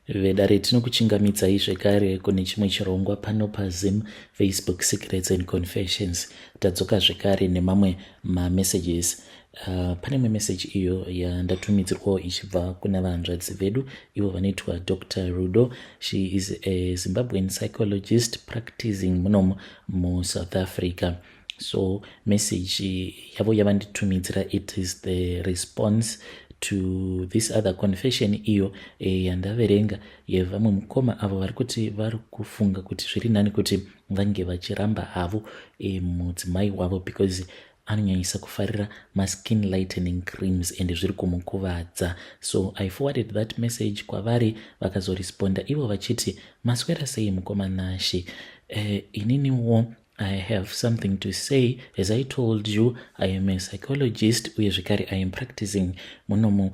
vedare tinokuchingamidzai zvekare kune chimwe chirongwa pano paZim Facebook Secrets and Confessions. Tadzoka zvekare nemamwe mamessages. Pane imwe message iyo yandatumidzirwawo ichibva kuna vahanzvadzi vedu ivo vanoitwa Dr. Rudo. She is a Zimbabwean psychologist practicing munomu muSouth Africa. So message yavo yavanditumidzira, it is the response to this other confession iyo yandaverenga yevamwe mukoma avo vari kuti vari kufunga kuti zviri nani kuti vange vachiramba havo mudzimai wavo because anonyanyisa kufarira maskin lightening creams and zviri kumukuvadza. So I forwarded that message kwavari, vakazoresponda ivo vachiti maswera sei mukoma Nashe. Ininiwo I have something to say. As I told you, I am a psychologist. I am practicing munomu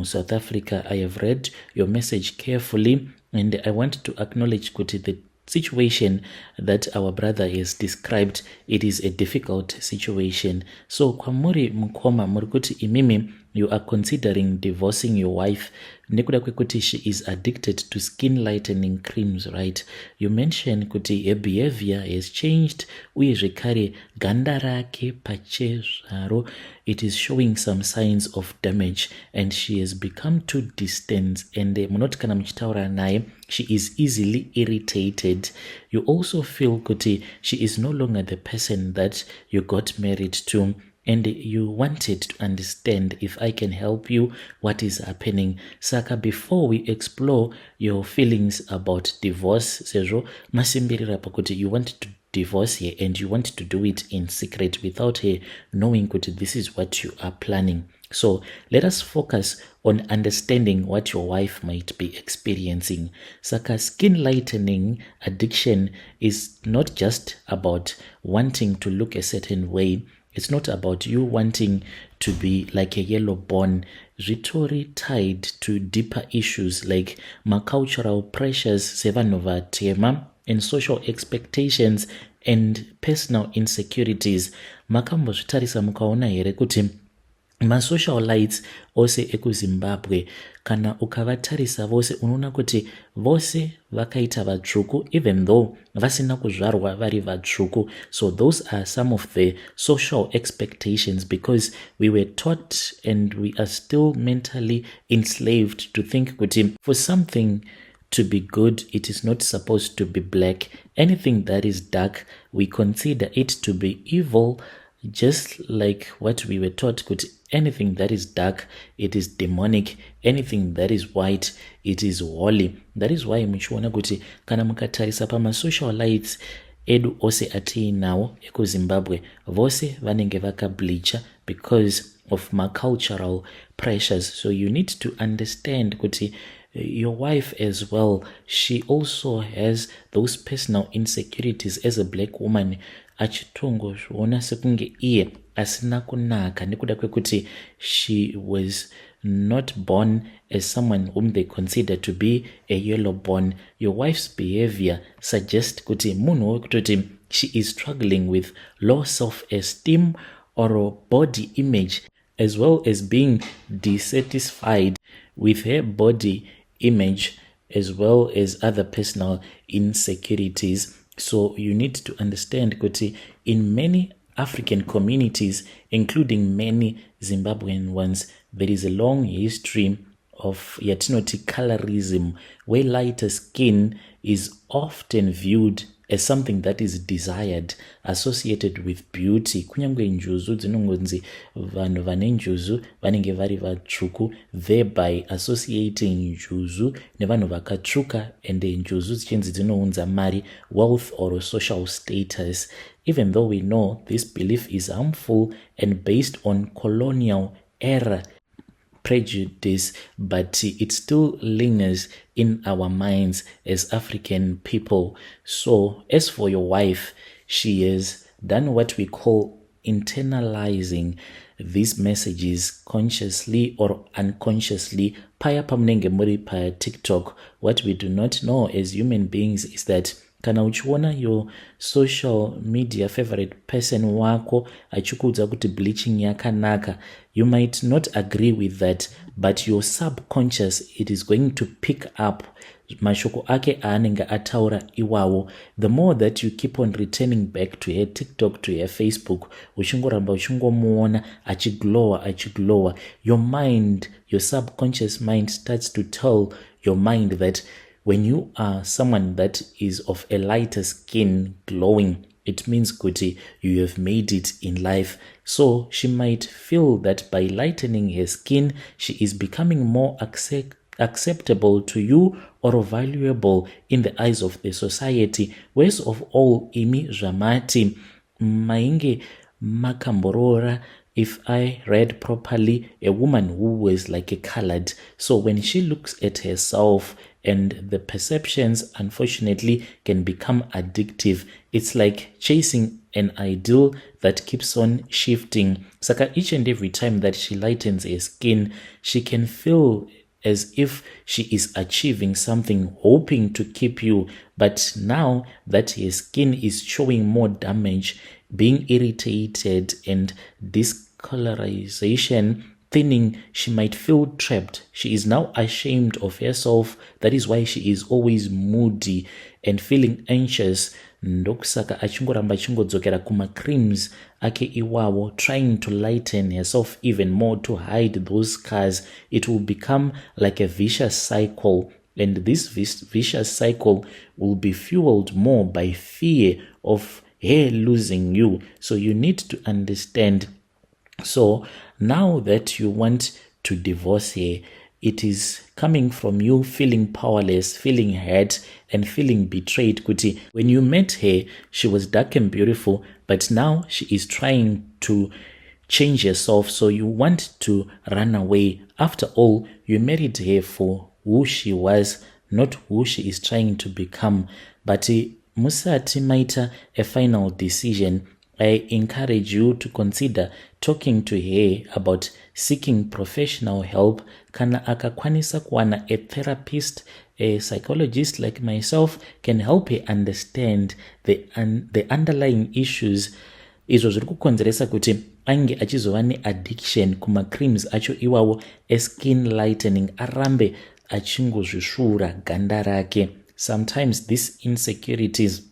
South Africa. I have read your message carefully and I want to acknowledge kuti the situation that our brother has described, it is a difficult situation. So kwamuri mukoma muri kuti imimi you are considering divorcing your wife nekuda kwekuti she is addicted to skin lightening creams, right? You mentioned kuti her behavior has changed uye zvekare ganda rake pachezvaro it is showing some signs of damage and she has become too distant and munoti kana muchitaura naye she is easily irritated. You also feel kuti she is no longer the person that you got married to and you wanted to understand if I can help you what is happening. Saka before we explore your feelings about divorce, sezvo masimbirira pakuti you want to divorce her and you want to do it in secret without her knowing kuti this is what you are planning. So let us focus on understanding what your wife might be experiencing. Saka skin lightening addiction is not just about wanting to look a certain way. It's not about you wanting to be like a yellow bone. Zvitori tied to deeper issues like cultural pressures, sevanova tema, and social expectations and personal insecurities. Makambozvitarisa mukaona here kuti masocialites ose ekuZimbabwe kana ukavatarisa vose unoona kuti vose vakaita vatsvuku even though vasina kuzvarwa vari vatsvuku. So those are some of the social expectations because we were taught and we are still mentally enslaved to think kuti for something to be good it is not supposed to be black. Anything that is dark we consider it to be evil, just like what we were taught kuti anything that is dark it is demonic, anything that is white it is holy. That is why muchiona kuti kana mukatarisa pamasocialites edu ose atiinawo ekuZimbabwe vose vanenge vakableacha because of cultural pressures. So you need to understand kuti your wife as well, she also has those personal insecurities as a black woman. Achitongozviona sekunge iye asina kunaka nekuda kwekuti she was not born as someone whom they consider to be a yellow bone. Your wife's behavior suggests kuti munhu wekutoti she is struggling with low self-esteem or body image as well as being dissatisfied with her body image as well as other personal insecurities. So you need to understand kuti in many African communities, including many Zimbabwean ones, there is a long history of yatinoti colorism, where lighter skin is often viewed as something that is desired, associated with beauty. Kunyangwe njuzu dzinongonzi vanhu vane njuzu vanenge vari vatsvuku, thereby associating njuzu nevanhu vakatsvuka and njuzu dzichinzi dzinounza mari, wealth or social status. Even though we know this belief is harmful and based on colonial era prejudice, but it still lingers in our minds as African people. So as for your wife, she has done what we call internalizing these messages consciously or unconsciously. Paya pamunenge muri pa TikTok, what we do not know as human beings is that kana uchiona your social media favorite person wako achikuudza kuti bleaching yakanaka, you might not agree with that, but your subconscious, it is going to pick up mashoko ake aanenge ataura iwawo. The more that you keep on returning back to her TikTok, to her Facebook, uchingoramba uchingomuona achiglowa, your mind, your subconscious mind starts to tell your mind that when you are someone that is of a lighter skin glowing, it means kuti you have made it in life. So she might feel that by lightening her skin, she is becoming more acceptable to you or valuable in the eyes of the society. Worst of all, imi zvamati mainge makamborora. If I read properly, a woman who was like a colored. So when she looks at herself, and the perceptions unfortunately can become addictive. It's like chasing an ideal that keeps on shifting. Saka each and every time that she lightens her skin, she can feel as if she is achieving something, hoping to keep you. But now that her skin is showing more damage, being irritated and discolorization, thinning, she might feel trapped. She is now ashamed of herself. That is why she is always moody and feeling anxious. Ndokusaka achingoramba chingodzokera kuma creams ake iwawo, trying to lighten herself even more to hide those scars. It will become like a vicious cycle, and this vicious cycle will be fueled more by fear of her losing you. So you need to understand. So now that you want to divorce her, it is coming from you feeling powerless, feeling hurt, and feeling betrayed. Kuti, when you met her, she was dark and beautiful, but now she is trying to change herself, so you want to run away. After all, you married her for who she was, not who she is trying to become. But musati maita a final decision, I encourage you to consider talking to her about seeking professional help. Kana akakwanisa kuwana a therapist, a psychologist like myself can help her understand the underlying issues. Izvo zviri kukonzeresa kuti ange achizova neaddiction kuma creams acho iwawo skin lightening, arambe achingozvisvuura ganda rake. Sometimes these insecurities,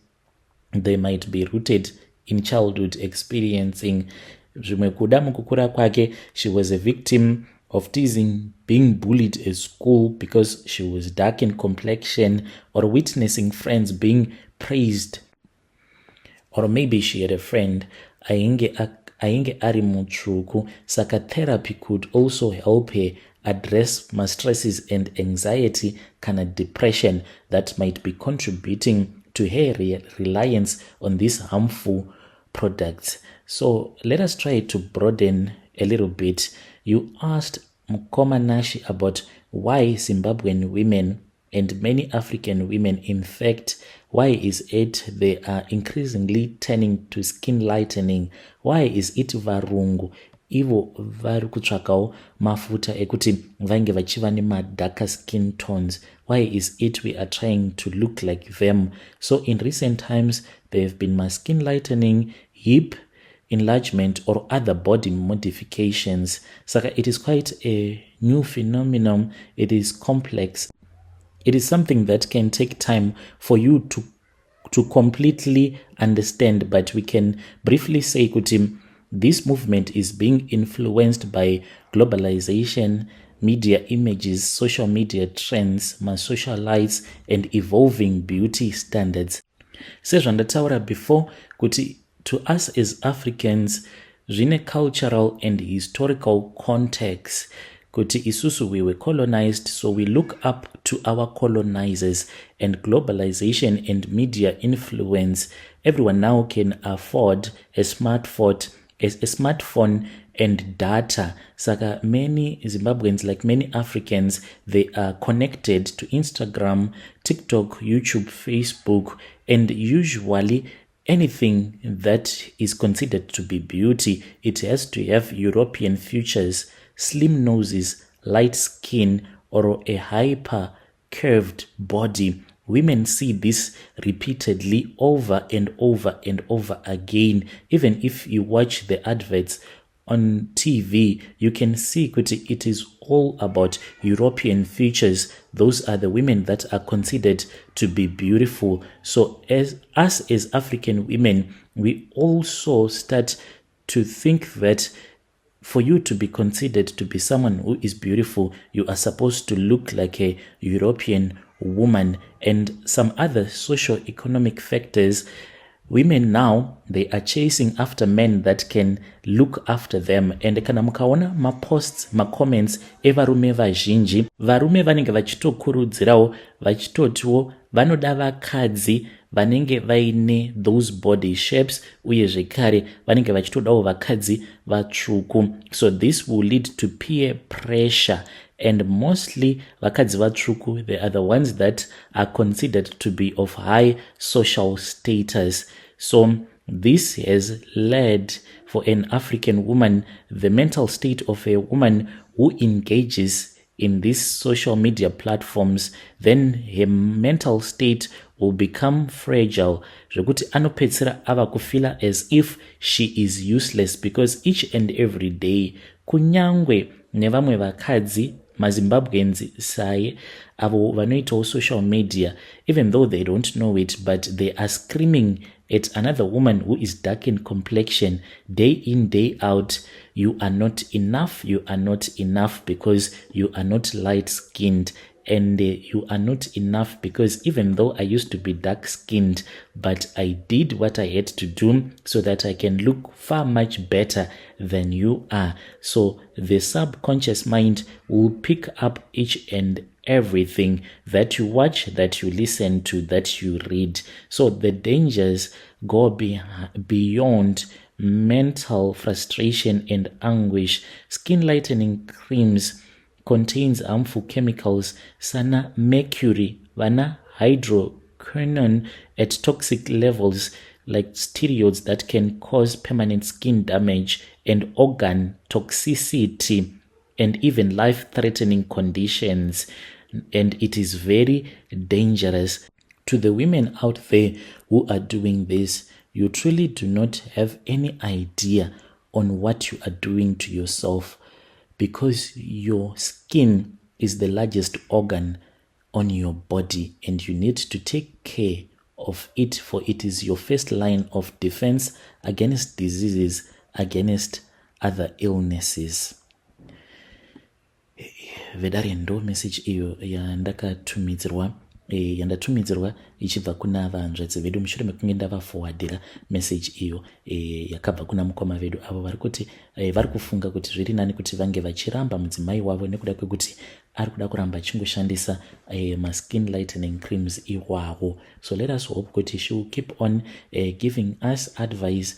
they might be rooted in childhood experiencing. Zvimwe kuda mukukura kwake, she was a victim of teasing, being bullied at school because she was dark in complexion, or witnessing friends being praised. Or maybe she had a friend ainge ari mutsvuku, saka therapy could also help her address my stresses and anxiety kana depression that might be contributing to her reliance on these harmful products. So let us try to broaden a little bit. You asked Mukoma Nashi about why Zimbabwean women and many African women, in fact, why is it they are increasingly turning to skin lightening? Why is it varungu ivo vari kutsvakawo mafuta ekuti vange vachiva darker skin tones? Why is it we are trying to look like them? So in recent times, there have been skin lightening, hip enlargement, or other body modifications. So it is quite a new phenomenon. It is complex. It is something that can take time for you to completely understand, but we can briefly say kuti this movement is being influenced by globalization, media images, social media trends, socialites, and evolving beauty standards. Sezvandataura before kuti to us as Africans, zvine cultural and historical context. Kuti isusu we were colonized, so we look up to our colonizers, and globalization and media influence. Everyone now can afford a smartphone and data. Saka many Zimbabweans, like many Africans, they are connected to Instagram, TikTok, YouTube, Facebook, and usually anything that is considered to be beauty, it has to have European features, slim noses, light skin, or a hyper curved body. women see this repeatedly over and over and over again. Even if you watch the adverts on TV, you can see that it is all about European features. Those are the women that are considered to be beautiful. So as African women, we also start to think that for you to be considered to be someone who is beautiful, you are supposed to look like a European woman, and some other socio-economic factors. Women now, they are chasing after men that can look after them. And kana mukaona maposts, macomments evarume vazhinji, varume vanenge vachitokurudzirawo vachitotiwo vanoda vakadzi vanenge vaine those body shapes, uye zvekare vanenge vachitodawo vakadzi vatsvuku. So this will lead to peer pressure, and mostly vakadzi vatsvuku, they are the ones that are considered to be of high social status. So this has led for an African woman, the mental state of a woman who engages in these social media platforms, then her mental state will become fragile. Zvekuti anopedzera ava kufila as if she is useless, because each and every day kunyangwe nevamwe vakadzi mazimbabweans saye avo vanoitawo social media, even though they don't know it, but they are screaming at another woman who is dark in complexion day in, day out, you are not enough, you are not enough because you are not light-skinned, and you are not enough because even though I used to be dark-skinned, but I did what I had to do so that I can look far much better than you are. So the subconscious mind will pick up each and everything that you watch, that you listen to, that you read. So the dangers go beyond mental frustration and anguish. Skin lightening creams contains harmful chemicals sana mercury, vana hydroquinone at toxic levels like steroids that can cause permanent skin damage and organ toxicity and even life-threatening conditions. And it is very dangerous. To the women out there who are doing this, you truly do not have any idea on what you are doing to yourself, because your skin is the largest organ on your body and you need to take care of it, for it is your first line of defense against diseases, against other illnesses. Vedari ndo message iyo yandatumidzirwa ichibva kuna vanzvadzi vedu mushure mekunge ndavaforwardira message iyo yakabva kuna mukoma vedu avo vari kuti vari kufunga kuti zviri nani kuti vange vachiramba mudzimai wavo nekuda kwekuti ari kuda kuramba achingoshandisa maskin lightening creams iwawo. So let us hope kuti she will keep on giving us advice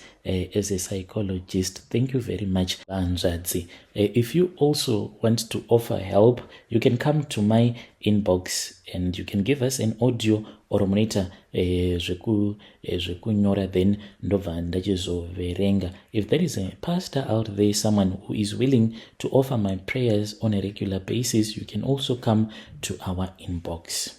as a psychologist. Thank you very much, vanzvadzi. If you also want to offer help, you can come to my inbox and you can give us an audio or monitor zvekunyora, then ndobva ndachizoverenga. If there is a pastor out there, someone who is willing to offer my prayers on a regular basis, you can also come to our inbox.